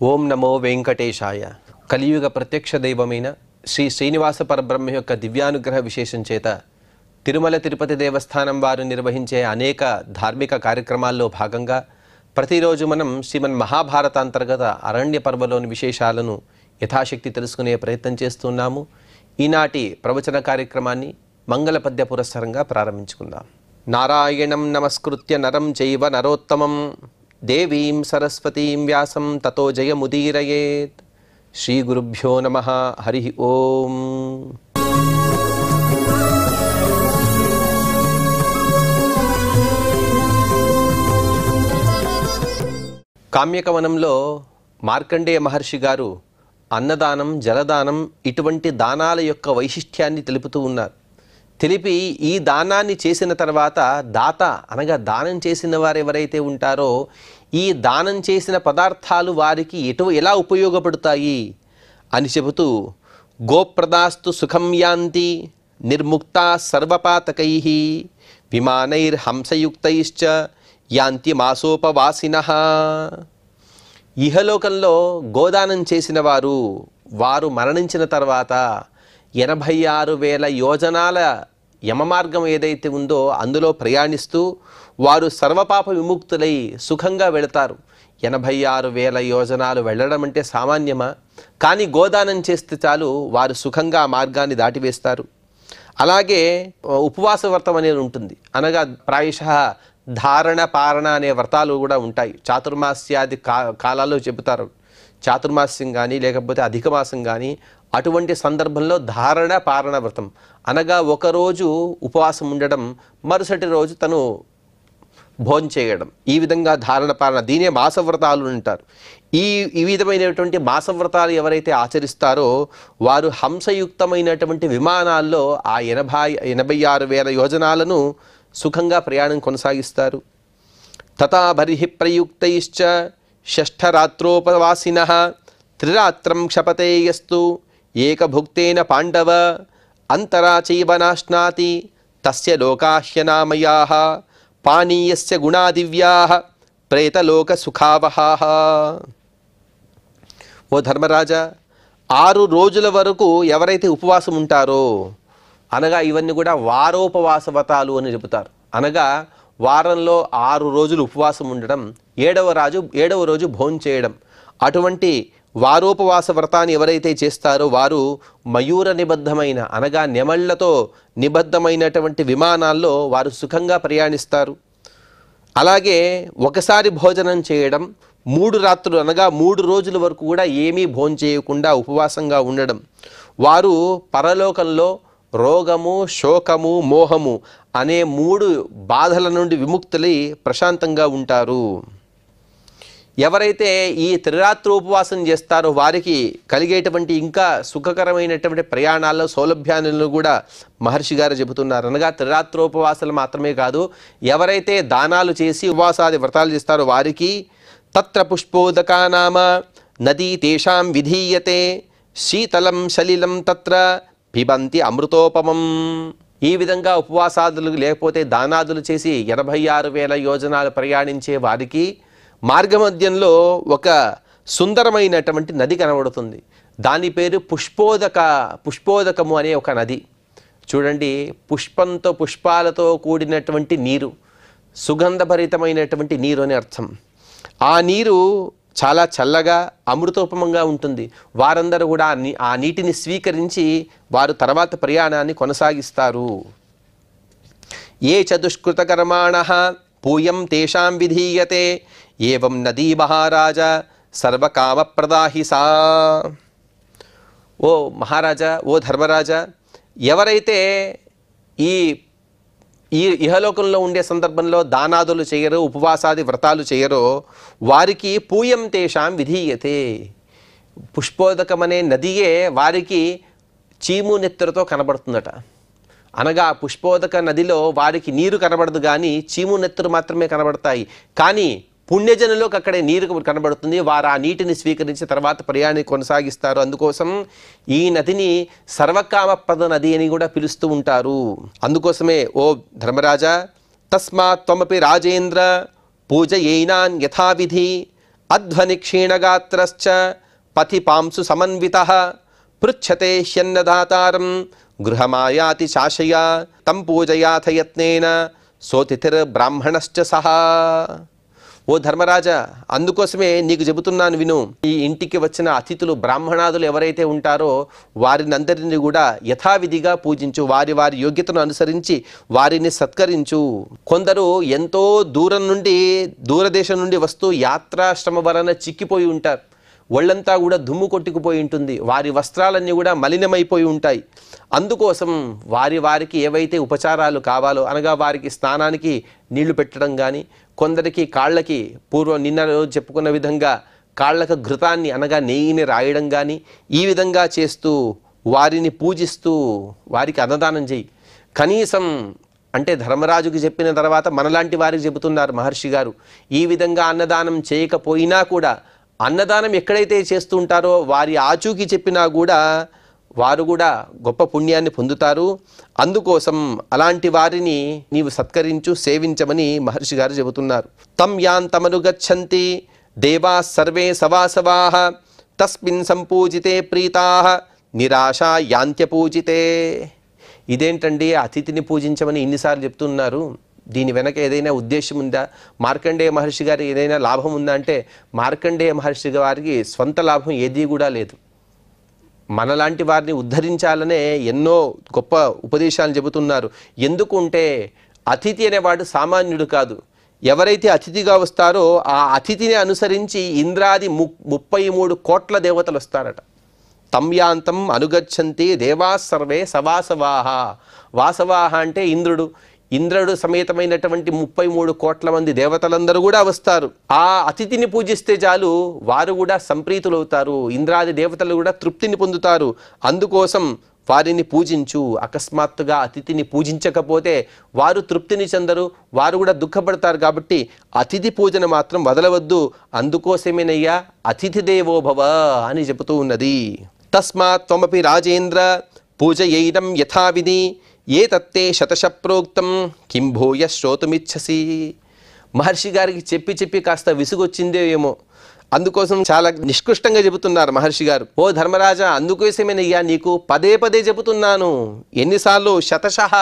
ఓం నమో వెంకటేశాయ. కలియుగ ప్రత్యక్ష దైవమైన శ్రీ శ్రీనివాస పరబ్రహ్మ యొక్క దివ్యానుగ్రహ విశేషం చేత తిరుమల తిరుపతి దేవస్థానం వారు నిర్వహించే అనేక ధార్మిక కార్యక్రమాల్లో భాగంగా ప్రతిరోజు మనం శ్రీమన్ మహాభారత అంతర్గత అరణ్య పర్వలోని విశేషాలను యథాశక్తి తెలుసుకునే ప్రయత్నం చేస్తున్నాము. ఈనాటి ప్రవచన కార్యక్రమాన్ని మంగళ పద్య పురస్సరంగా ప్రారంభించుకుందాం. నారాయణం నమస్కృత్య నరం చైవ నరోత్తమం దేవీం సరస్వతీం వ్యాసం తతో జయముదీరయేత్. శ్రీ గురుభ్యో నమః. హరి ఓం. కామ్యకవనంలో మార్కండేయ మహర్షి గారు అన్నదానం, జలదానం ఇటువంటి దానాల యొక్క వైశిష్ట్యాన్ని తెలుపుతూ ఉన్నారు. తెలిపి ఈ దానాన్ని చేసిన తర్వాత దాత అనగా దానం చేసిన వారు ఎవరైతే ఉంటారో ఈ దానం చేసిన పదార్థాలు వారికి ఎలా ఉపయోగపడతాయి అని చెబుతూ గోప్రదాస్తు సుఖం యాంతి నిర్ముక్తా సర్వపాతకైః విమానైర్హంసయుక్తైశ్చ యాంతి మాసోపవాసినః. ఇహలోకంలో గోదానం చేసిన వారు మరణించిన తర్వాత 86,000 యోజనాల యమమార్గం ఏదైతే ఉందో అందులో ప్రయాణిస్తూ వారు సర్వపాప విముక్తులై సుఖంగా వెళతారు. 86,000 యోజనాలు వెళ్ళడం అంటే సామాన్యమా? కానీ గోదానం చేస్తే చాలు వారు సుఖంగా ఆ మార్గాన్ని దాటివేస్తారు. అలాగే ఉపవాస వ్రతం అనేది ఉంటుంది. అనగా ప్రాయశః ధారణ, పారణ అనే వ్రతాలు కూడా ఉంటాయి. చాతుర్మాస్యాది కాలాల్లో చెబుతారు. చాతుర్మాస్యం కానీ లేకపోతే అధిక మాసం కానీ అటువంటి సందర్భంలో ధారణ, పారణ వ్రతం అనగా ఒకరోజు ఉపవాసం ఉండడం, మరుసటి రోజు తను భోజనం చేయడం, ఈ విధంగా ధారణ, పారణ, దీనే మాసవ్రతాలు అంటారు. ఈ విధమైనటువంటి మాసవ్రతాలు ఎవరైతే ఆచరిస్తారో వారు హంసయుక్తమైనటువంటి విమానాల్లో ఆ 86,000 యోజనాలను సుఖంగా ప్రయాణం కొనసాగిస్తారు. తథా బర్హి ప్రయుక్తైశ్చ షష్ఠరాత్రోపవాసినః త్రిరాత్రం క్షపతే యస్తు ఏకభుక్తేన పాండవ అంతరా చైవ నాశ్నాతి తస్య లోకాహ్యనామయాః పానీయస్య గుణాదివ్యాః ప్రేతలోక సుఖావహాః. ఓ ధర్మరాజా, 6 రోజుల వరకు ఎవరైతే ఉపవాసం ఉంటారో అనగా ఇవన్నీ కూడా వారోపవాస వ్రతాలు అని చెబుతారు. అనగా వారంలో 6 రోజులు ఉపవాసం ఉండడం, 7వ రోజు భోజనం చేయడం. అటువంటి వారోపవాస వ్రతాన్ని ఎవరైతే చేస్తారో వారు మయూర నిబద్ధమైన అనగా నెమళ్లతో నిబద్ధమైనటువంటి విమానాల్లో వారు సుఖంగా ప్రయాణిస్తారు. అలాగే ఒకసారి భోజనం చేయడం, 3 రాత్రులు అనగా 3 రోజుల వరకు కూడా ఏమీ భోజనం చేయకుండా ఉపవాసంగా ఉండడం. వారు పరలోకంలో రోగము, శోకము, మోహము అనే 3 బాధల నుండి విముక్తులై ప్రశాంతంగా ఉంటారు. ఎవరైతే ఈ త్రిరాత్రోపవాసం చేస్తారో వారికి కలిగేటువంటి ఇంకా సుఖకరమైనటువంటి ప్రయాణాల్లో సౌలభ్యాలను కూడా మహర్షి గారు చెబుతున్నారు. అనగా త్రిరాత్రోపవాసాలు మాత్రమే కాదు, ఎవరైతే దానాలు చేసి ఉపవాసాది వ్రతాలు చేస్తారో వారికి తత్ర పుష్పోదకా నామ నదీ తేషాం విధీయతే శీతలం సలిలం తత్ర పిబంతి అమృతోపమం. ఈ విధంగా ఉపవాసాదులు లేకపోతే దానాదులు చేసి 86,000 యోజనాలు ప్రయాణించే వారికి మార్గమధ్యంలో ఒక సుందరమైనటువంటి నది కనబడుతుంది. దాని పేరు పుష్పోదకము అనే ఒక నది. చూడండి, పుష్పాలతో కూడినటువంటి నీరు, సుగంధభరితమైనటువంటి నీరు అని అర్థం. ఆ నీరు చాలా చల్లగా అమృతోపమంగా ఉంటుంది. వారందరూ కూడా ఆ నీటిని స్వీకరించి వారు తర్వాత ప్రయాణాన్ని కొనసాగిస్తారు. ఏ చతుష్కృత కర్మాణః పూయం తేషాం విధీయతే ఏవం నదీ మహారాజ సర్వకామప్రదాహి సా. ఓ మహారాజా, ఓ ధర్మరాజా, ఎవరైతే ఈ ఇహలోకంలో ఉండే సందర్భంలో దానాదులు చేయరో, ఉపవాసాది వ్రతాలు చేయరో వారికి పూయం తేషాం విధీయతే. పుష్పోదకమనే నదియే వారికి చీము నెత్తరుతో కనబడుతుందట. అనగా పుష్పోదక నదిలో వారికి నీరు కనబడదు కానీ చీము నెత్తరు మాత్రమే కనబడతాయి. కానీ పుణ్యజనులకు అక్కడే నీరు కనబడుతుంది. వారు ఆ నీటిని స్వీకరించి తర్వాత ప్రయాణాన్ని కొనసాగిస్తారు. అందుకోసం ఈ నదిని సర్వకామప్రద నది అని కూడా పిలుస్తూ ఉంటారు. అందుకోసమే ఓ ధర్మరాజా, తస్మాత్ త్వమపి రాజేంద్ర పూజయేనాన్ యథావిధి అధ్వని క్షీణగాత్రశ్చ పథి పాంసు సమన్వితః పృచ్ఛతే హ్యన్నదాతారం గృహమాయాతి చాశయ తం పూజయాథ యత్నేన సోతిథిర్ బ్రాహ్మణశ్చ సహా. ఓ ధర్మరాజా, అందుకోసమే నీకు చెబుతున్నాను విను. ఈ ఇంటికి వచ్చిన అతిథులు బ్రాహ్మణాదులు ఎవరైతే ఉంటారో వారినందరినీ కూడా యథావిధిగా పూజించు, వారి వారి యోగ్యతను అనుసరించి వారిని సత్కరించు. కొందరు ఎంతో దూరదేశం నుండి వస్తూ యాత్రాశ్రమ వలన చిక్కిపోయి ఉంటారు. ఒళ్ళంతా కూడా దుమ్ము కొట్టుకుపోయి ఉంటుంది, వారి వస్త్రాలన్నీ కూడా మలినమైపోయి ఉంటాయి. అందుకోసం వారికి ఏవైతే ఉపచారాలు కావాలో, అనగా వారికి స్నానానికి నీళ్లు పెట్టడం కానీ, కొందరికి కాళ్ళకి నిన్న రోజు చెప్పుకున్న విధంగా కాళ్ళకు ఘృతాన్ని అనగా నెయ్యిని రాయడం కానీ, ఈ విధంగా చేస్తూ వారిని పూజిస్తూ వారికి అన్నదానం చేయి. కనీసం అంటే ధర్మరాజుకి చెప్పిన తర్వాత మనలాంటి వారికి చెబుతున్నారు మహర్షి గారు, ఈ విధంగా అన్నదానం చేయకపోయినా కూడా అన్నదానం ఎక్కడైతే చేస్తూ ఉంటారో వారి ఆచూకీ చెప్పినా కూడా వారు కూడా గొప్ప పుణ్యాన్ని పొందుతారు. అందుకోసం అలాంటి వారిని నీవు సత్కరించు, సేవించమని మహర్షి గారు చెబుతున్నారు. తం యాంతమనుగచ్చంతి దేవా సర్వే సవాసవాః తస్మిన్ సంపూజితే ప్రీతాః నిరాశా యాంత్యపూజితే. ఇదేంటండి అతిథిని పూజించమని ఇన్నిసార్లు చెప్తున్నారు? దీని వెనక ఏదైనా ఉద్దేశం ఉందా? మార్కండేయ మహర్షి గారికి ఏదైనా లాభం ఉందా అంటే మార్కండేయ మహర్షి గారికి స్వంత లాభం ఏదీ కూడా లేదు. మనలాంటి వారిని ఉద్ధరించాలనే ఎన్నో గొప్ప ఉపదేశాలు చెబుతున్నారు. ఎందుకుంటే అతిథి అనేవాడు సామాన్యుడు కాదు. ఎవరైతే అతిథిగా వస్తారో ఆ అతిథిని అనుసరించి ఇంద్రాది 33 కోట్ల దేవతలు వస్తారట. తమ్యాంతం అనుగచ్చంతి దేవా సర్వే సవాసవాహ. వాసవాహ అంటే ఇంద్రుడు సమేతమైనటువంటి 33 కోట్ల మంది దేవతలందరూ కూడా వస్తారు. ఆ అతిథిని పూజిస్తే చాలు వారు కూడా సంప్రీతులవుతారు, ఇంద్రాది దేవతలు కూడా తృప్తిని పొందుతారు. అందుకోసం వారిని పూజించు. అకస్మాత్తుగా అతిథిని పూజించకపోతే వారు తృప్తిని చెందరు, వారు కూడా దుఃఖపడతారు. కాబట్టి అతిథి పూజన మాత్రం వదలవద్దు. అందుకోసమేనయ్యా అతిథి దేవో భవ అని చెబుతూ ఉన్నది. తస్మాత్ త్వమపి రాజేంద్ర పూజయైనం యథావిధి ఏ తత్తే శతశ ప్రోక్తం కిం భూయ శ్రోతుమిచ్చసి. మహర్షి గారికి చెప్పి కాస్త విసుగొచ్చిందే ఏమో, అందుకోసం చాలా నిష్కృష్టంగా చెబుతున్నారు మహర్షి గారు. ఓ ధర్మరాజా, అందుకోసమేనయ్యా నీకు పదే చెబుతున్నాను. ఎన్నిసార్లు? శతశః,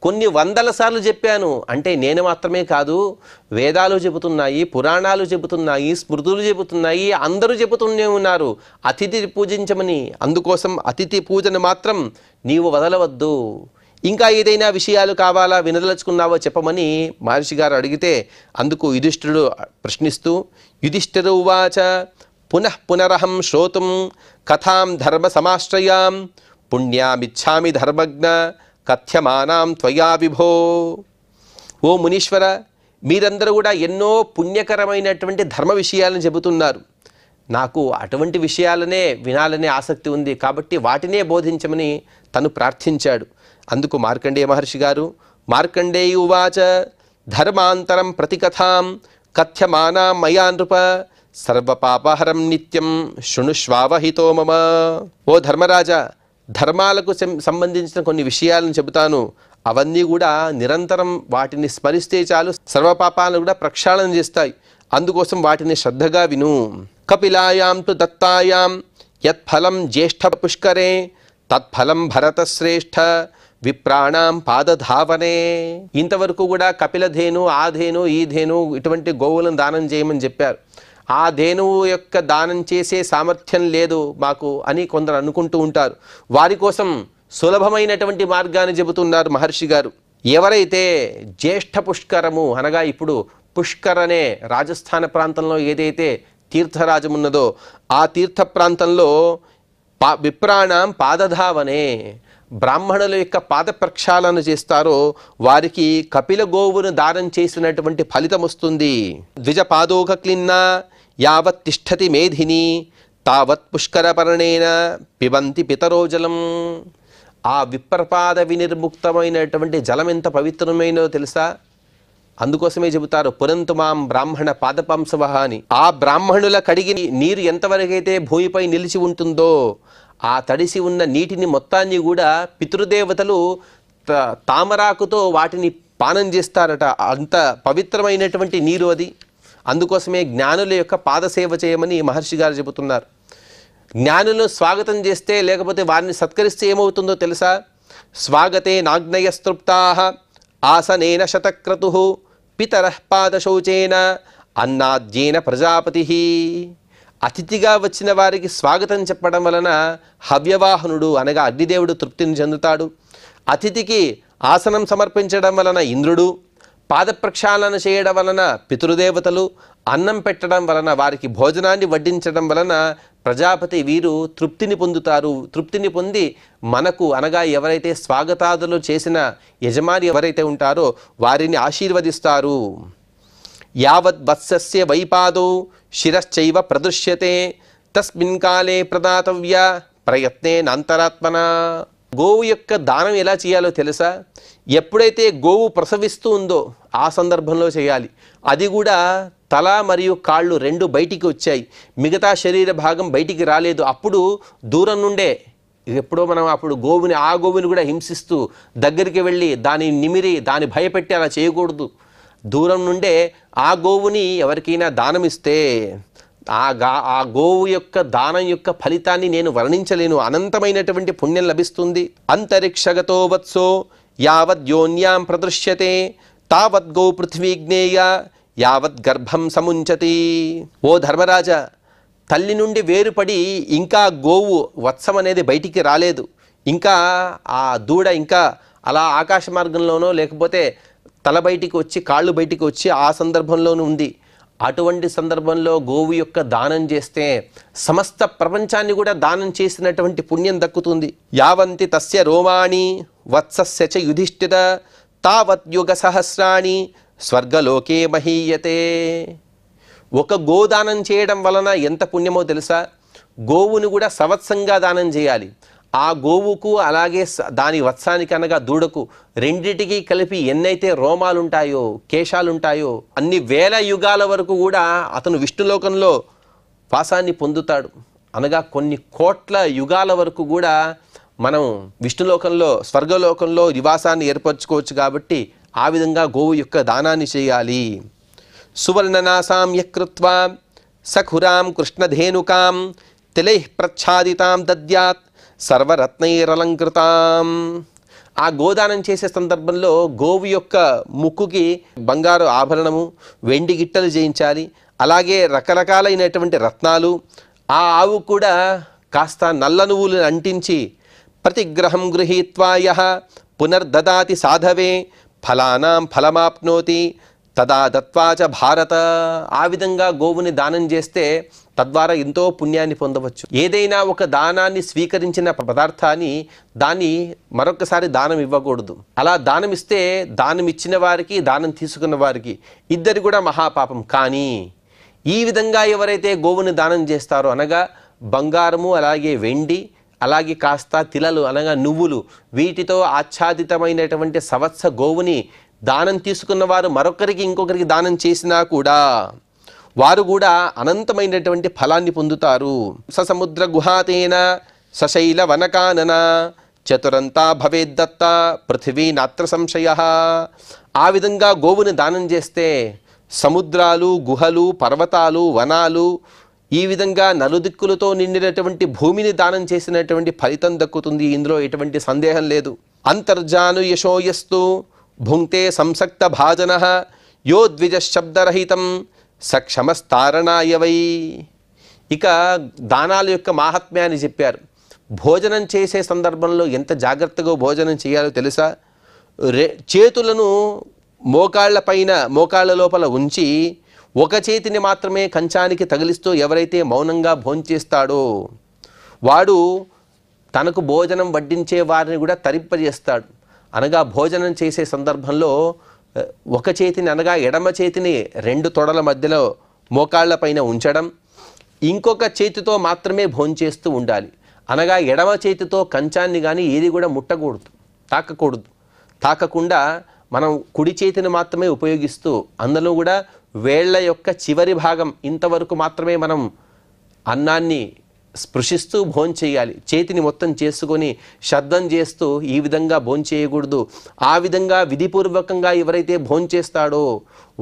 కొన్ని వందల సార్లు చెప్పాను. అంటే నేను మాత్రమే కాదు, వేదాలు చెబుతున్నాయి, పురాణాలు చెబుతున్నాయి, స్మృతులు చెబుతున్నాయి, అందరూ చెబుతూనే ఉన్నారు అతిథి పూజించమని. అందుకోసం అతిథి పూజను మాత్రం నీవు వదలవద్దు. ఇంకా ఏదైనా విషయాలు కావాలా, వినదలుచుకున్నావో చెప్పమని మహర్షి గారు అడిగితే అందుకు యుధిష్ఠిరుడు ప్రశ్నిస్తూ, యుధిష్ఠిరు ఉవాచ పునరహం శ్రోతుం కథాం ధర్మ సమాశ్రయాం పుణ్యామిచ్ఛామి ధర్మజ్ఞ కథ్యమానాం త్వయా విభో. ఓ మునీశ్వర, మీరందరూ కూడా ఎన్నో పుణ్యకరమైనటువంటి ధర్మ విషయాలను చెబుతున్నారు. నాకు అటువంటి విషయాలనే వినాలనే ఆసక్తి ఉంది, కాబట్టి వాటినే బోధించమని తను ప్రార్థించాడు. అందుకు మార్కండేయ మహర్షి గారు, మార్కండేయ ఉవాచ ధర్మాంతరం ప్రతికథాం కథ్యమానాం మయా నృప సర్వపాపహరం నిత్యం శృణుష్వావహితో మమ. ఓ ధర్మరాజా, ధర్మాలకు సంబంధించిన కొన్ని విషయాలను చెబుతాను. అవన్నీ కూడా నిరంతరం వాటిని స్మరిస్తే చాలు సర్వపాపాలను కూడా ప్రక్షాళన చేస్తాయి. అందుకోసం వాటిని శ్రద్ధగా విను. కపిలాయాం తు దత్తాయాం యత్ఫలం జ్యేష్ఠ పుష్కరే తత్ఫలం భరతశ్రేష్ఠ విప్రాణాం పాదధావనే. ఇంతవరకు కూడా కపిలధేను, ఆ ధేను, ఈ ధేను ఇటువంటి గోవులను దానం చేయమని చెప్పారు. ఆ ధేనువు యొక్క దానం చేసే సామర్థ్యం లేదు మాకు అని కొందరు అనుకుంటూ ఉంటారు. వారి కోసం సులభమైనటువంటి మార్గాన్ని చెబుతున్నారు మహర్షి గారు. ఎవరైతే జ్యేష్ఠ పుష్కరము అనగా ఇప్పుడు పుష్కర్ అనే రాజస్థాన ప్రాంతంలో ఏదైతే తీర్థరాజం ఉన్నదో ఆ తీర్థ ప్రాంతంలో విప్రాణం పాదధావనే, బ్రాహ్మణుల యొక్క పాద ప్రక్షాళన చేస్తారో వారికి కపిల గోవును దానం చేసినటువంటి ఫలితం వస్తుంది. ద్విజ పాదోక క్లిన్నా యావత్ తిష్టతి మేధిని తావత్ పుష్కరపర్ణేన పిబంతి పితరోజలం. ఆ విప్రపాద వినిర్ముక్తమైనటువంటి జలం ఎంత పవిత్రమైనదో తెలుసా? అందుకోసమే చెబుతారు పురంతు మాం బ్రాహ్మణ పాదపంసవః అని. ఆ బ్రాహ్మణుల కడిగి నీరు ఎంతవరకైతే భూమిపై నిలిచి ఉంటుందో ఆ తడిసి ఉన్న నీటిని మొత్తాన్ని కూడా పితృదేవతలు తామరాకుతో వాటిని పానం చేస్తారట. అంత పవిత్రమైనటువంటి నీరు అది. అందుకోసమే జ్ఞానుల యొక్క పాదసేవ చేయమని మహర్షి గారు చెబుతున్నారు. జ్ఞానులను స్వాగతం చేస్తే లేకపోతే వారిని సత్కరిస్తే ఏమవుతుందో తెలుసా? స్వాగతే నాగ్నయస్తృప్తాః ఆసనేన శతక్రతుః పితరః పాదశౌచేన అన్నాద్యేన ప్రజాపతిః. అతిథిగా వచ్చిన వారికి స్వాగతం చెప్పడం వలన హవ్యవాహనుడు అనగా అగ్నిదేవుడు తృప్తిని చెందుతాడు. అతిథికి ఆసనం సమర్పించడం వలన ఇంద్రుడు, పాదప్రక్షాళన చేయడం వలన పితృదేవతలు, అన్నం పెట్టడం వలన వారికి భోజనాన్ని వడ్డించడం వలన ప్రజాపతి వీరు తృప్తిని పొందుతారు. తృప్తిని పొంది మనకు అనగా ఎవరైతే స్వాగతాదులు చేసిన యజమాని ఎవరైతే ఉంటారో వారిని ఆశీర్వదిస్తారు. యావద్ వత్సస్య వైపాదో శిరశ్చైవ ప్రదృశ్యతే తస్మిన్ కాలే ప్రదాతవ్య ప్రయత్నేనాంతరాత్మన. గోవు యొక్క దానం ఎలా చేయాలో తెలుసా? ఎప్పుడైతే గోవు ప్రసవిస్తూ ఉందో ఆ సందర్భంలో చేయాలి. అది కూడా తల మరియు కాళ్ళు రెండు బయటికి వచ్చాయి, మిగతా శరీర భాగం బయటికి రాలేదు. అప్పుడు దూరం నుండే ఎప్పుడో మనం అప్పుడు ఆ గోవుని కూడా హింసిస్తూ దగ్గరికి వెళ్ళి దాన్ని నిమిరి దాన్ని భయపెట్టి అలా చేయకూడదు. దూరం నుండే ఆ గోవుని ఎవరికైనా దానం ఇస్తే ఆ గోవు యొక్క దానం యొక్క ఫలితాన్ని నేను వర్ణించలేను. అనంతమైనటువంటి పుణ్యం లభిస్తుంది. అంతరిక్షగతో వత్సో యావద్ యోన్యాం ప్రదృశ్యతే తావద్ గో పృథ్వీ జ్ఞేయ యావత్ గర్భం సముంచతి. ఓ ధర్మరాజా, తల్లి నుండి వేరుపడి ఇంకా గోవు వత్సం అనేది బయటికి రాలేదు. ఇంకా ఆ దూడ ఇంకా అలా ఆకాశ మార్గంలోనో లేకపోతే తల బయటికి వచ్చి కాళ్ళు బయటికి వచ్చి ఆ సందర్భంలోనూ ఉంది. అటువంటి సందర్భంలో గోవు యొక్క దానం చేస్తే సమస్త ప్రపంచాన్ని కూడా దానం చేసినటువంటి పుణ్యం దక్కుతుంది. యావంతి తస్య రోమాణి వత్సస్య చ యుధిష్ఠిర తావత్ యుగ సహస్రాణి స్వర్గలోకే మహీయతే. ఒక గోదానం చేయడం వలన ఎంత పుణ్యమో తెలుసా? గోవును కూడా సవత్సంగా దానం చేయాలి. ఆ గోవుకు అలాగే దాని వత్సానికి అనగా దూడకు రెండిటికి కలిపి ఎన్నైతే రోమాలుంటాయో కేశాలుంటాయో అన్ని వేల యుగాల వరకు కూడా అతను విష్ణులోకంలో వాసాన్ని పొందుతాడు. అనగా కొన్ని కోట్ల యుగాల వరకు కూడా మనం విష్ణులోకంలో స్వర్గలోకంలో నివాసాన్ని ఏర్పరచుకోవచ్చు. కాబట్టి ఆ విధంగా గోవు యొక్క దానాన్ని చేయాలి. సువర్ణనాసాం యకృత్వా సఖురాం కృష్ణధేనుకాం తిలైః ప్రచ్ఛాదితాం దద్యాత్ సర్వరత్నైరలంకృతాం. ఆ గోదానం చేసే సందర్భంలో గోవు యొక్క ముక్కుకి బంగారు ఆభరణము, వెండి గిట్టలు చేయించాలి. అలాగే రకరకాలైనటువంటి రత్నాలు. ఆ ఆవు కూడా కాస్త నల్ల నువ్వులు అంటించి ప్రతిగ్రహం గృహీత్వా యః పునర్దదాతి సాధవే ఫలానాం ఫలమాప్నోతి తదా దత్వా చ భారత. ఆ విధంగా గోవుని దానం చేస్తే తద్వారా ఎంతో పుణ్యాన్ని పొందవచ్చు. ఏదైనా ఒక దానాన్ని స్వీకరించిన పదార్థాన్ని దాన్ని మరొకసారి దానం ఇవ్వకూడదు. అలా దానం ఇస్తే దానం ఇచ్చిన వారికి దానం తీసుకున్న వారికి ఇద్దరు కూడా మహాపాపం. కానీ ఈ విధంగా ఎవరైతే గోవుని దానం చేస్తారో అనగా బంగారము అలాగే వెండి అలాగే కాస్త తిలలు అనగా నువ్వులు వీటితో ఆచ్ఛాదితమైనటువంటి సవత్స గోవుని దానం తీసుకున్న వారు మరొకరికి ఇంకొకరికి దానం చేసినా కూడా వారు కూడా అనంతమైనటువంటి ఫలాన్ని పొందుతారు. ససముద్ర గుహాతేన సశైల వనకానన చతురంతా భవేద్దత్త పృథివీ నాత్ర సంశయ. ఆ విధంగా గోవుని దానం చేస్తే సముద్రాలు, గుహలు, పర్వతాలు, వనాలు ఈ విధంగా నలుదిక్కులతో నిండినటువంటి భూమిని దానం చేసినటువంటి ఫలితం దక్కుతుంది. ఇందులో ఎటువంటి సందేహం లేదు. అంతర్జాను యశోయస్తు భుంక్తే సంసక్త భాజన యో ద్విజ శబ్దరహితం సక్షమస్తారణాయ వై. ఇక దానాల యొక్క మాహాత్మ్యాన్ని చెప్పారు. భోజనం చేసే సందర్భంలో ఎంత జాగ్రత్తగా భోజనం చేయాలో తెలుసా? చేతులను మోకాళ్ళ లోపల ఉంచి ఒక చేతిని మాత్రమే కంచానికి తగిలిస్తూ ఎవరైతే మౌనంగా భోంచేస్తాడో వాడు తనకు భోజనం వడ్డించే వారిని కూడా తరింపజేస్తాడు. అనగా భోజనం చేసే సందర్భంలో ఒక చేతిని అనగా ఎడమ చేతిని రెండు తొడల మధ్యలో మోకాళ్ళపైన ఉంచడం, ఇంకొక చేతితో మాత్రమే భోంచేస్తూ ఉండాలి. అనగా ఎడమ చేతితో కంచాన్ని కానీ ఏది కూడా ముట్టకూడదు, తాకకుండా మనం కుడి చేతిని మాత్రమే ఉపయోగిస్తూ అందులో కూడా వేళ్ల యొక్క చివరి భాగం ఇంతవరకు మాత్రమే మనం అన్నాన్ని స్పృశిస్తూ భోంచేయాలి. చేతిని మొత్తం చేసుకొని శబ్దం చేస్తూ ఈ విధంగా భోంచేయకూడదు. ఆ విధంగా విధిపూర్వకంగా ఎవరైతే భోంచేస్తాడో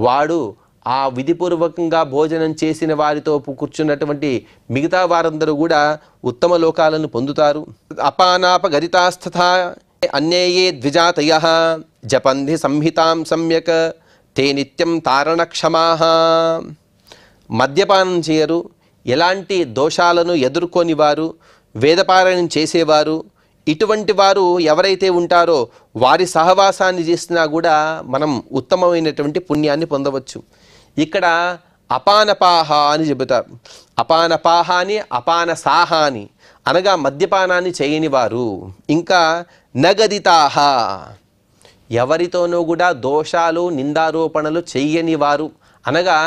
వాడు ఆ విధిపూర్వకంగా భోజనం చేసిన వారితో కూర్చున్నటువంటి మిగతా వారందరూ కూడా ఉత్తమ లోకాలను పొందుతారు. అపానాపగరితాస్తథా అన్యేయే ద్విజాతయః జపంధి సంహితాం సమ్యక్ తే నిత్యం తారణక్షమాః. మద్యపానం చేయరు, ఎలాంటి దోషాలను ఎదుర్కొని వారు, వేదపారాయణం చేసేవారు, ఇటువంటి వారు ఎవరైతే ఉంటారో వారి సహవాసాన్ని చేసినా కూడా మనం ఉత్తమమైనటువంటి పుణ్యాన్ని పొందవచ్చు. ఇక్కడ అపానపాహ అని చెబుతారు. అపానపాహ అని, అపానసాహ అని అనగా మద్యపానాన్ని చేయని వారు. ఇంకా నగదితాహ, ఎవరితోనూ కూడా దోషాలు నిందారోపణలు చెయ్యని వారు. అనగా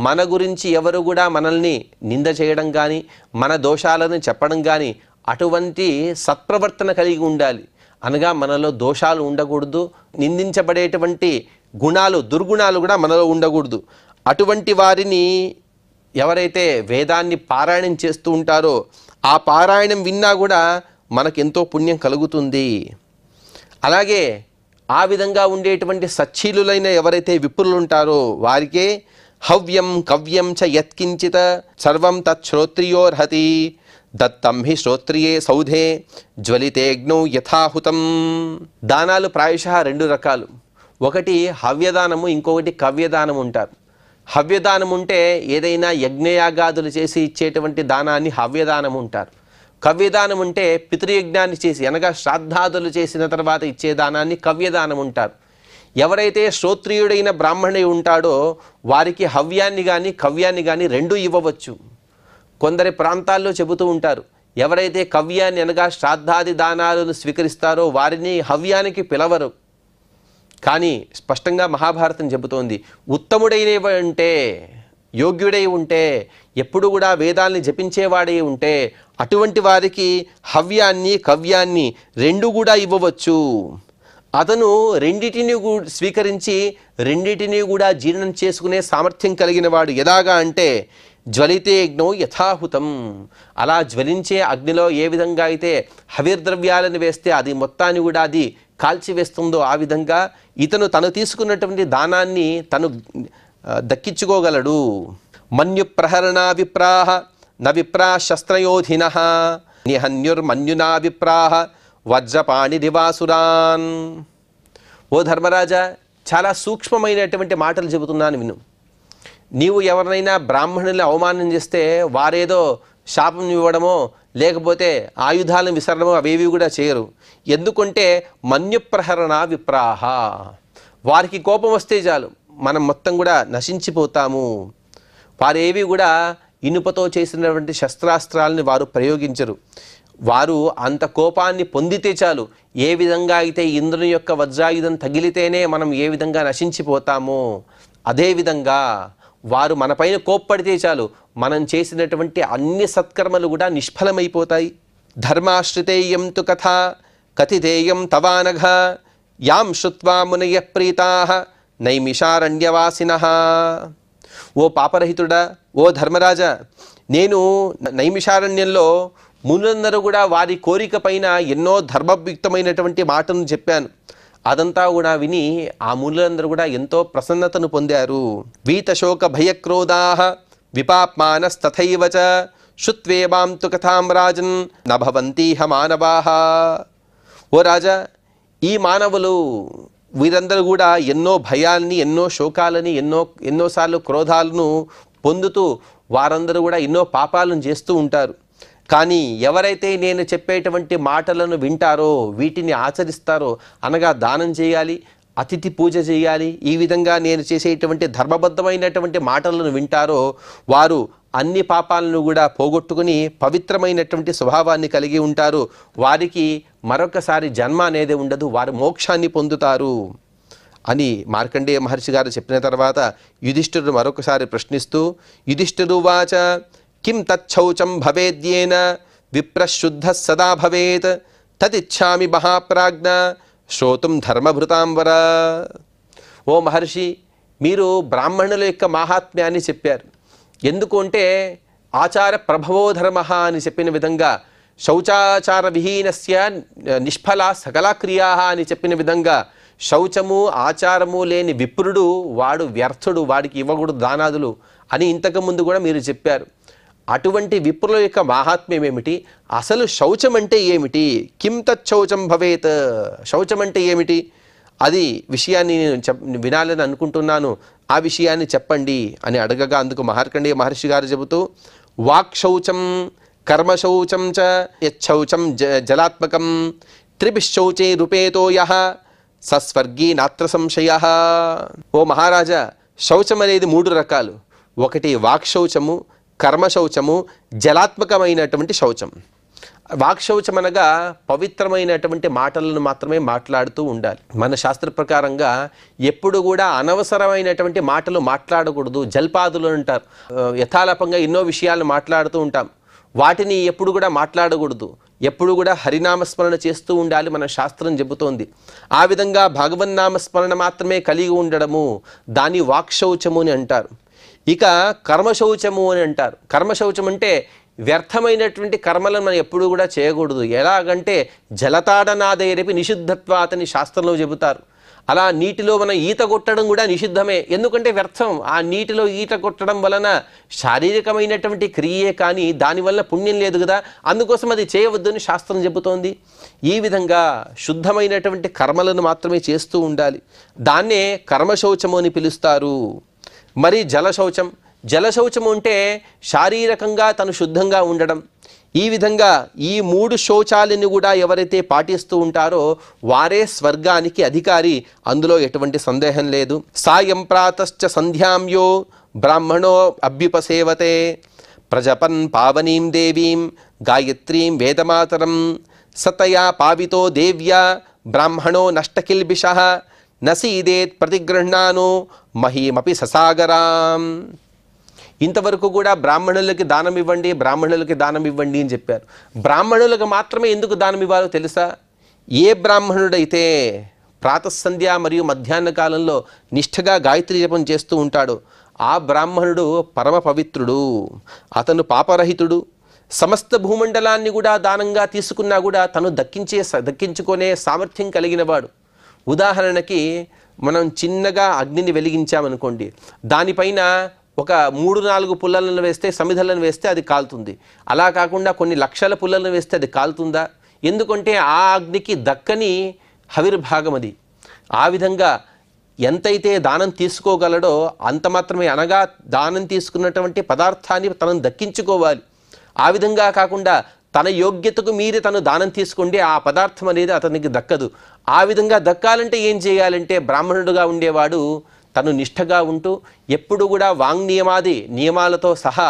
మన గురించి ఎవరు కూడా మనల్ని నింద చేయడం కానీ, మన దోషాలను చెప్పడం కానీ, అటువంటి సత్ప్రవర్తన కలిగి ఉండాలి. అనగా మనలో దోషాలు ఉండకూడదు, నిందించబడేటువంటి గుణాలు, దుర్గుణాలు కూడా మనలో ఉండకూడదు. అటువంటి వారిని ఎవరైతే వేదాన్ని పారాయణం చేస్తూ ఉంటారో ఆ పారాయణం విన్నా కూడా మనకెంతో పుణ్యం కలుగుతుంది. అలాగే ఆ విధంగా ఉండేటువంటి సచ్చీలులైన ఎవరైతే విప్రులు ఉంటారో వారికే హవ్యం కవ్యం చ యత్కించిత సర్వం తచ్శ్రోత్రియోర్హతి దత్తం హి శ్రోత్రియే సౌధే జ్వలితేగ్నౌ యథాహుతం. దానాలు ప్రాయశః రెండు రకాలు. ఒకటి హవ్యదానము, ఇంకొకటి కవ్యదానం ఉంటారు. హవ్యదానం ఉంటే ఏదైనా యజ్ఞయాగాదులు చేసి ఇచ్చేటువంటి దానాన్ని హవ్యదానం ఉంటారు. కవ్యదానం ఉంటే పితృయజ్ఞాన్ని చేసి అనగా శ్రాద్ధాదులు చేసిన తర్వాత ఇచ్చే దానాన్ని కవ్యదానం ఉంటారు. ఎవరైతే శ్రోత్రియుడైన బ్రాహ్మణుడు ఉంటాడో వారికి హవ్యాన్ని కానీ కవ్యాన్ని కానీ రెండూ ఇవ్వవచ్చు. కొందరి ప్రాంతాల్లో చెబుతూ ఉంటారు, ఎవరైతే కవ్యాన్ని అనగా శ్రాద్ధాది దానాలను స్వీకరిస్తారో వారిని హవ్యానికి పిలవరు. కానీ స్పష్టంగా మహాభారతం చెబుతోంది, ఉత్తముడైనవి ఉంటే, యోగ్యుడై ఉంటే, ఎప్పుడు కూడా వేదాల్ని జపించేవాడై ఉంటే అటువంటి వారికి హవ్యాన్ని కవ్యాన్ని రెండు కూడా ఇవ్వవచ్చు. అతను రెండిటిని స్వీకరించి రెండిటిని కూడా జీర్ణం చేసుకునే సామర్థ్యం కలిగిన వాడు. ఎలాగా అంటే జ్వలితే అగ్నో యథాహుతం, అలా జ్వలించే అగ్నిలో ఏ విధంగా అయితే హవిర్ద్రవ్యాలను వేస్తే అది మొత్తాన్ని కూడా అది కాల్చివేస్తుందో ఆ విధంగా ఇతను తను తీసుకున్నటువంటి దానాన్ని తను దక్కించుకోగలడు. మన్యుప్రహరణా విప్రాహ న విప్రా శస్త్రయోధినః నిహన్యుర్మన్యునా విప్రాహ వజ్రపాణిరివాసురాన్. ఓ ధర్మరాజా, చాలా సూక్ష్మమైనటువంటి మాటలు చెబుతున్నాను విను. నీవు ఎవరినైనా బ్రాహ్మణుల్ని అవమానం చేస్తే వారేదో శాపం ఇవ్వడమో లేకపోతే ఆయుధాలను విసరడమో అవేవి కూడా చేయరు. ఎందుకంటే మన్యుప్రహరణ విప్రాహ, వారికి కోపం వస్తే చాలు మనం మొత్తం కూడా నశించిపోతాము. వారేవి కూడా ఇనుపతో చేసినటువంటి శస్త్రాస్త్రాలని వారు ప్రయోగించరు. వారు అంత కోపాన్ని పొందితే చాలు, ఏ విధంగా అయితే ఇంద్రుని యొక్క వజ్రాయుధం తగిలితేనే మనం ఏ విధంగా నశించిపోతామో అదేవిధంగా వారు మనపైన కోప్పడితే చాలు మనం చేసినటువంటి అన్ని సత్కర్మలు కూడా నిష్ఫలమైపోతాయి. ధర్మాశ్రితేయం తు కథ కథితేయం తవానఘ యాం శ్రుత్వా మునయ ప్రీతాః నైమిషారణ్యవాసినః. ఓ పాపరహితుడా, ఓ ధర్మరాజా, నేను నైమిషారణ్యంలో మునులందరూ కూడా వారి కోరిక పైన ఎన్నో ధర్మయుక్తమైనటువంటి మాటను చెప్పాను. అదంతా కూడా విని ఆ మునులందరూ కూడా ఎంతో ప్రసన్నతను పొందారు. వీతశోక భయక్రోధాః విపాప్మానస్తథైవ చ శుత్వేవాం తు కథాం రాజన్ నభవంతీహ మానవాః. ఓ రాజా, ఈ మానవులు వీరందరూ కూడా ఎన్నో భయాల్ని, ఎన్నో శోకాలని, ఎన్నోసార్లు క్రోధాలను పొందుతూ వారందరూ కూడా ఎన్నో పాపాలను చేస్తూ ఉంటారు. కానీ ఎవరైతే నేను చెప్పేటువంటి మాటలను వింటారో, వీటిని ఆచరిస్తారో, అనగా దానం చేయాలి, అతిథి పూజ చేయాలి, ఈ విధంగా నేను చేసేటువంటి ధర్మబద్ధమైనటువంటి మాటలను వింటారో వారు అన్ని పాపాలను కూడా పోగొట్టుకుని పవిత్రమైనటువంటి స్వభావాన్ని కలిగి ఉంటారు. వారికి మరొకసారి జన్మ అనేది ఉండదు, వారు మోక్షాన్ని పొందుతారు అని మార్కండేయ మహర్షి గారు చెప్పిన తర్వాత యుధిష్ఠిరుడు మరొకసారి ప్రశ్నిస్తూ, యుధిష్ఠిరువాచ కిం తచ్చౌచం భవేద్యేన విప్రశుద్ధ సదా భవేత్ తదిచ్ఛామి మహాప్రాజ్ఞ శ్రోతుం ధర్మభృతాంబర. ఓ మహర్షి, మీరు బ్రాహ్మణుల యొక్క మహాత్మ్యాన్ని చెప్పారు. ఎందుకు అంటే ఆచార ప్రభవో ధర్మ అని చెప్పిన విధంగా, శౌచాచార విహీనస్య నిష్ఫల సకల క్రియా అని చెప్పిన విధంగా శౌచము ఆచారము లేని విప్రుడు వాడు వ్యర్థుడు, వాడికి ఇవ్వకూడదు దానాదులు అని ఇంతకుముందు కూడా మీరు చెప్పారు. అటువంటి విప్రుల యొక్క మహాత్మ్యం ఏమిటి, అసలు శౌచం అంటే ఏమిటి, కిం తచ్చౌచం భవేత్, శౌచం అంటే ఏమిటి, అది విషయాన్ని నేను వినాలని అనుకుంటున్నాను, ఆ విషయాన్ని చెప్పండి అని అడగగా అందుకు మార్కండేయ మహర్షి గారు చెబుతూ వాక్శౌచం కర్మశౌచం చ యచ్చౌచం జలాత్మకం త్రిభిశౌచే రూపేతో యః సస్వర్గీ నాత్ర సంశయ. ఓ మహారాజా, శౌచం అనేది 3 రకాలు. ఒకటి వాక్శౌచము, కర్మశౌచము, జలాత్మకమైనటువంటి శౌచం. వాక్శౌచం అనగా పవిత్రమైనటువంటి మాటలను మాత్రమే మాట్లాడుతూ ఉండాలి. మన శాస్త్ర ప్రకారంగా ఎప్పుడు కూడా అనవసరమైనటువంటి మాటలు మాట్లాడకూడదు. జల్పాదులు అంటారు, యథాలాపంగా ఎన్నో విషయాలు మాట్లాడుతూ ఉంటాం, వాటిని ఎప్పుడు కూడా మాట్లాడకూడదు. ఎప్పుడు కూడా హరినామస్మరణ చేస్తూ ఉండాలి, మన శాస్త్రం చెబుతోంది. ఆ విధంగా భగవన్నామస్మరణ మాత్రమే కలిగి ఉండడము, దాన్ని వాక్శౌచము అని అంటారు. ఇక కర్మశౌచము అని అంటారు. కర్మశౌచం అంటే వ్యర్థమైనటువంటి కర్మలను మనం ఎప్పుడు కూడా చేయకూడదు. ఎలాగంటే జలతాడనాదైరపి నిషిద్ధత్వాతని శాస్త్రంలో చెబుతారు. అలా నీటిలో మనం ఈత కొట్టడం కూడా నిషిద్ధమే, ఎందుకంటే వ్యర్థం. ఆ నీటిలో ఈత కొట్టడం వలన శారీరకమైనటువంటి క్రియే కానీ దానివల్ల పుణ్యం లేదు కదా, అందుకోసం అది చేయవద్దు అని శాస్త్రం చెబుతోంది. ఈ విధంగా శుద్ధమైనటువంటి కర్మలను మాత్రమే చేస్తూ ఉండాలి. దాన్నే కర్మశౌచము అని పిలుస్తారు. మరి జలశౌచం, జలశౌచము అంటే శారీరకంగా తను శుద్ధంగా ఉండడం. ఈ విధంగా ఈ 3 శౌచాలను కూడా ఎవరైతే పాటిస్తూ ఉంటారో వారే స్వర్గానికి అధికారి, అందులో ఎటువంటి సందేహం లేదు. సాయం ప్రాతశ్చ సంధ్యాం బ్రాహ్మణో అభ్యుపసేవతే ప్రజపన్ పావనీం దేవీం గాయత్రీం వేదమాతరం సతయా పావితో దేవ్యా బ్రాహ్మణో నష్టకిల్బిషః నసీదేత్ ప్రతిగృహ్ణానో మహీమపి ససాగరాం. ఇంతవరకు కూడా బ్రాహ్మణులకి దానం ఇవ్వండి, బ్రాహ్మణులకి దానం ఇవ్వండి అని చెప్పారు. బ్రాహ్మణులకు మాత్రమే ఎందుకు దానం ఇవ్వాలో తెలుసా? ఏ బ్రాహ్మణుడైతే ప్రాతస్సంధ్య మరియు మధ్యాహ్న కాలంలో నిష్ఠగా గాయత్రి జపం చేస్తూ ఉంటాడో ఆ బ్రాహ్మణుడు పరమ పవిత్రుడు, అతను పాపరహితుడు. సమస్త భూమండలాన్ని కూడా దానంగా తీసుకున్నా కూడా తను దక్కించుకునే సామర్థ్యం కలిగినవాడు. ఉదాహరణకి మనం చిన్నగా అగ్నిని వెలిగించామనుకోండి, దానిపైన ఒక 3-4 పుల్లలను వేస్తే, సమిధలను వేస్తే అది కాలుతుంది. అలా కాకుండా కొన్ని లక్షల పుల్లలను వేస్తే అది కాలుతుందా? ఎందుకంటే ఆ అగ్నికి దక్కని హవిర్భాగం అది. ఆ విధంగా ఎంతైతే దానం తీసుకోగలడో అంత మాత్రమే, అనగా దానం తీసుకున్నటువంటి పదార్థాన్ని తనను దక్కించుకోవాలి. ఆ విధంగా కాకుండా తన యోగ్యతకు మీరి తను దానం తీసుకుంటే ఆ పదార్థం అనేది అతనికి దక్కదు. ఆ విధంగా దక్కాలంటే ఏం చేయాలంటే బ్రాహ్మణుడుగా ఉండేవాడు తను నిష్ఠగా ఉంటూ ఎప్పుడు కూడా వాంగ్నియమాది నియమాలతో సహా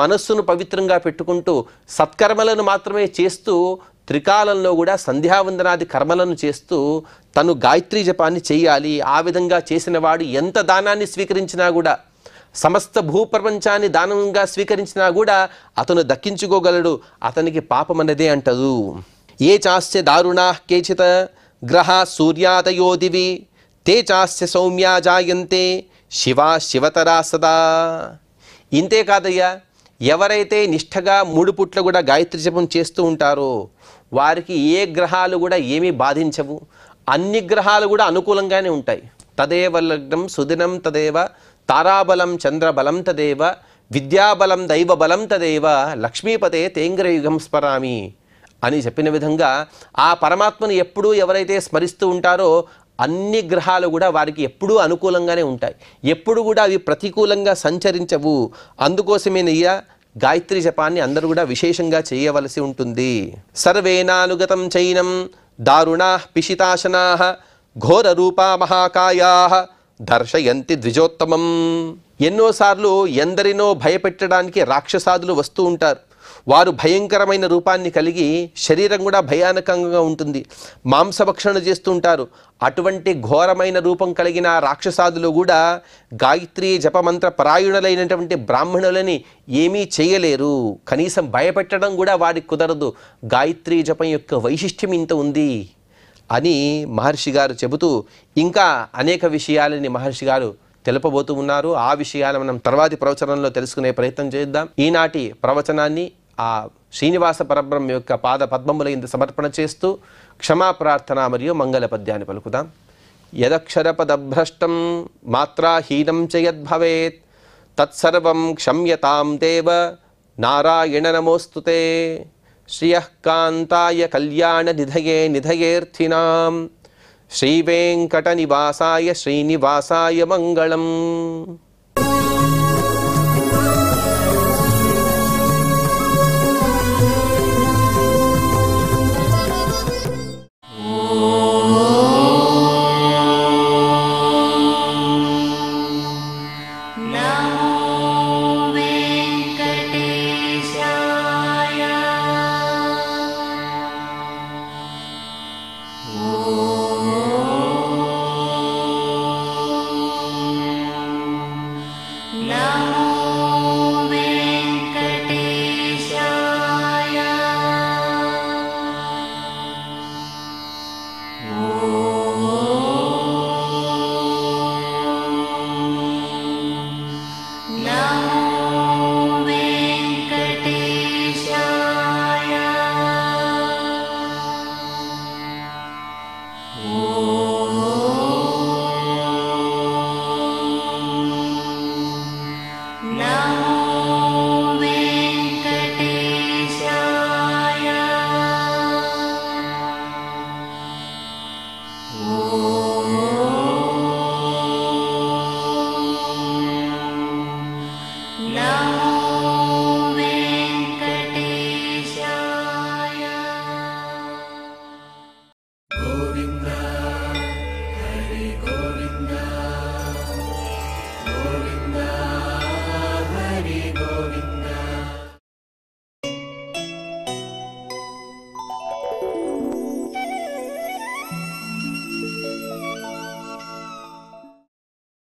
మనస్సును పవిత్రంగా పెట్టుకుంటూ సత్కర్మలను మాత్రమే చేస్తూ త్రికాలంలో కూడా సంధ్యావందనాది కర్మలను చేస్తూ తను గాయత్రీ జపాన్ని చేయాలి. ఆ విధంగా చేసిన వాడు ఎంత దానాన్ని స్వీకరించినా కూడా, సమస్త భూప్రపంచాన్ని దానంగా స్వీకరించినా కూడా అతను దక్కించుకోగలడు, అతనికి పాపం అన్నదే అంటదు. ఏ చాస్య దారుణా కేచిత గ్రహ సూర్యాదయో దివి తే చాస్య సౌమ్యా జాయంతే శివా శివతరా సదా. ఇంతే కాదయ్యా, ఎవరైతే నిష్ఠగా 3 పుట్ల కూడా గాయత్రి జపం చేస్తూ ఉంటారో వారికి ఏ గ్రహాలు కూడా ఏమీ బాధించవు, అన్ని గ్రహాలు కూడా అనుకూలంగానే ఉంటాయి. తదేవ లగ్నం సుదినం తదేవ తారాబలం చంద్రబలం తదేవ విద్యాబలం దైవబలం తదేవ లక్ష్మీపతే తేంగ్రయుగం స్మరామి అని చెప్పిన విధంగా ఆ పరమాత్మను ఎప్పుడూ ఎవరైతే స్మరిస్తూ ఉంటారో అన్ని గ్రహాలు కూడా వారికి ఎప్పుడూ అనుకూలంగానే ఉంటాయి, ఎప్పుడు కూడా అవి ప్రతికూలంగా సంచరించవు. అందుకోసమేనయ్యా గాయత్రి జపాన్ని అందరూ కూడా విశేషంగా చేయవలసి ఉంటుంది. సర్వేనానుగతం చైనం దారుణా పిశితాశనా ఘోర రూపా మహాకాయా దర్శయంతి ద్విజోత్తమం. ఎన్నోసార్లు ఎందరినో భయపెట్టడానికి రాక్షసాదులు వస్తూ ఉంటారు. వారు భయంకరమైన రూపాన్ని కలిగి శరీరం కూడా భయానకంగా ఉంటుంది, మాంసభక్షణ చేస్తుంటారు. అటువంటి ఘోరమైన రూపం కలిగిన రాక్షసాదులు కూడా గాయత్రి జపమంత్ర పరాయణులైనటువంటి బ్రాహ్మణులని ఏమీ చేయలేరు, కనీసం భయపెట్టడం కూడా వారికి కుదరదు. గాయత్రి జపం యొక్క వైశిష్ట్యం ఇంత ఉంది అని మహర్షి గారు చెబుతూ ఇంకా అనేక విషయాలని మహర్షి గారు తెలుపబోతూ ఉన్నారు. ఆ విషయాలు మనం తర్వాతి ప్రవచనంలో తెలుసుకునే ప్రయత్నం చేద్దాం. ఈనాటి ప్రవచనాన్ని ఆ శ్రీనివాస పరబ్రహ్మ యొక్క పాద పద్మముల ఇందు సమర్పణ చేస్తూ క్షమా ప్రార్థన మరియు మంగళ పద్యాన్ని పలుకుదాం. యదక్షరపదభ్రష్టం మాత్రాహీనం చ యద్భవేత్ తత్సర్వం క్షమ్యతాం దేవ నారాయణ నమోస్తుతే. శ్రియః కాంతాయ కళ్యాణ నిధయే నిధయేర్థినాం శ్రీవేంకటనివాసాయ శ్రీనివాసాయ మంగళం. Oh